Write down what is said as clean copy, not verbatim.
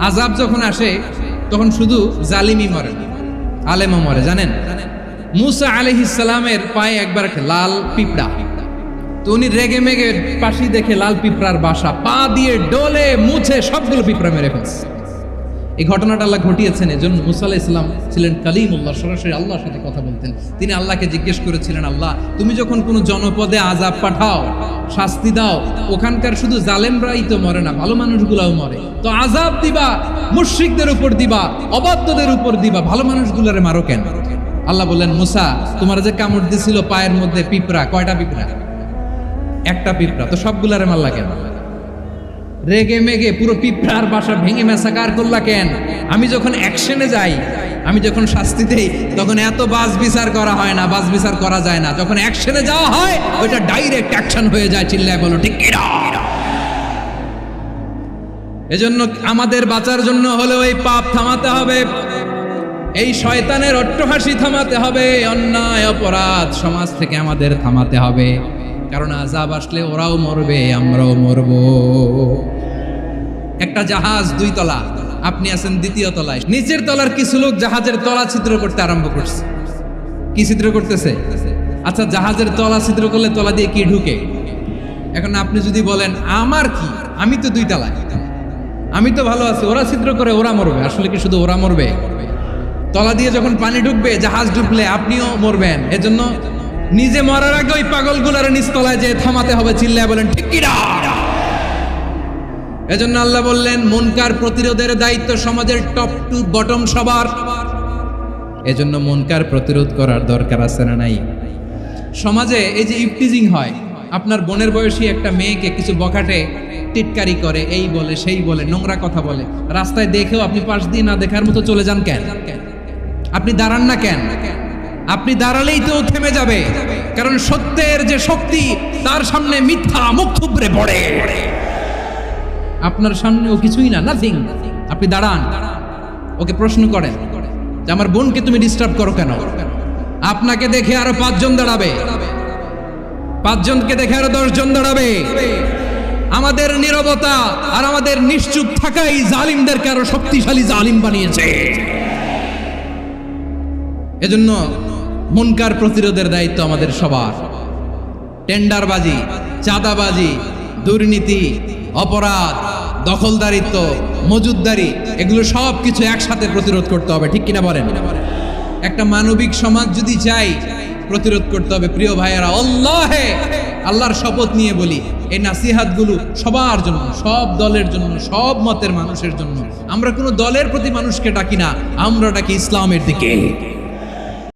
আযাব যখন আসে তখন শুধু জালিমই মরে না, আলেমও মরে। জানেন মুসা আলাইহিস সালামের পায়ে একবার একটা লাল পিঁপড়া, তো উনি রেগে মেগে পাশি দেখে লাল পিঁপড়ার বাসা, পা দিয়ে ডলে মুছে সবগুলো পিঁপড়া মেরে ফেলছে। এই ঘটনাটা আল্লাহ ঘটিয়েছেন, এজন্য মুসা আলাইহিস সালাম ছিলেন কালিমুল্লাহ, সরাসরি আল্লাহর সাথে কথা বলতেন। তিনি আল্লাহকে জিজ্ঞেস করেছিলেন, আল্লাহ তুমি যখন কোনো জনপদে আযাব পাঠাও, শাস্তি দাও, ওখানকার শুধু জালেমরাই তো মরে না, ভালো মানুষগুলাও মরে, তো আযাব দিবা মুশরিকদের উপর দিবা, অবাধ্যদের উপর দিবা, ভালো মানুষগুলারে মারো কেন? আল্লাহ বললেন, মুসা তোমার যে কামড় দিছিল পায়ের মধ্যে পিঁপড়া, কয়টা পিঁপড়া? একটা পিঁপড়া, তো সবগুলারে মারলা কেন? রেগে মেগে পুরো পিঁপড়ার বাসা ভেঙে ম্যাসাকার করলা কেন? আমি যখন অ্যাকশনে যাই, আমি যখন শাস্তি দেই, তখন এত বাস বিচার করা হয় না, বাস বিচার করা যায় না। যখন অ্যাকশনে যাওয়া হয় ওইটা ডাইরেক্ট অ্যাকশন হয়ে যায়। চিল্লায় বলো ঠিক কিনা? এজন্য আমাদের বাঁচার জন্য হলে ওই পাপ থামাতে হবে, এই শয়তানের অট্টহাসি থামাতে হবে, অন্যায় অপরাধ সমাজ থেকে আমাদের থামাতে হবে। কারণ আযাব আসলে ওরাও মরবে, আমরাও মরব। একটা জাহাজ 2 তলা, আপনি আছেন 2য় তলায়, নিচের তলার কিছু লোক জাহাজের তলা ছিদ্র করতে আরম্ভ করছে। কি ছিদ্র করতেছে? আচ্ছা, জাহাজের তলা ছিদ্র করলে তলা দিয়ে কি ঢুকে? এখন আপনি যদি বলেন আমার কি, আমি তো 2 তলায়, আমি তো ভালো আছি, ওরা ছিদ্র করে ওরা মরবে। আসলে কি শুধু ওরা মরবে? তলা দিয়ে যখন পানি ঢুকবে, জাহাজ ঢুকলে আপনিও মরবেন। এজন্য নিজে মরার আগে ওই পাগলগুলার নিচতলায় যে থামাতে হবে। চিল্লায় বলেন ঠিক কি না? এজন্য আল্লাহ বললেন মুনকার প্রতিরোধের দায়িত্ব সমাজের টপ টু বটম সবার। এজন্য মুনকার প্রতিরোধ করার দরকার আছে না নাই? সমাজে এই যে ইফটিজিং হয়, আপনার বোনের বয়সী একটা মেয়েকে কিছু বখাটে টিটকারি করে, এই বলে সেই বলে, নোংরা কথা বলে, রাস্তায় দেখেও আপনি পাশ দিয়ে না দেখার মতো চলে যান কেন? আপনি দাঁড়ান না কেন? আপনি দাঁড়ালেই তো থেমে যাবে, কারণ সত্যের যে শক্তি তার সামনে মিথ্যা মুখ থুবড়ে পড়ে। আপনার সামনে ও কিছুই না, নাথিং। আপনি দাঁড়ান, ওকে প্রশ্ন করেন যে আমার বোনকে তুমি ডিস্টার্ব করো কেন? আপনাকে দেখে আরো 5 জন দাঁড়াবে, 5 জনকে দেখে আরো 10 জন দাঁড়াবে। আমাদের নীরবতা আর আমাদের নিশ্চুপ থাকাই জালিমদেরকে আরো শক্তিশালী জালিম বানিয়েছে। এজন্য মুনকার প্রতিরোধের দায়িত্ব আমাদের সবার। টেন্ডারবাজি, চাঁদাবাজি, দুর্নীতি, অপরাধ, দখলদারিত্ব, মজুদদারি, এগুলো সব কিছু একসাথে প্রতিরোধ করতে হবে। ঠিক কিনা বলেন? একটা মানবিক সমাজ যদি চাই, প্রতিরোধ করতে হবে। প্রিয় ভাইয়েরা, আল্লাহর শপথ নিয়ে বলি, এই নাসিহাতগুলো সবার জন্য, সব দলের জন্য, সব মতের মানুষের জন্য। আমরা কোনো দলের প্রতি মানুষকে ডাকি না, আমরা ডাকি ইসলামের দিকে।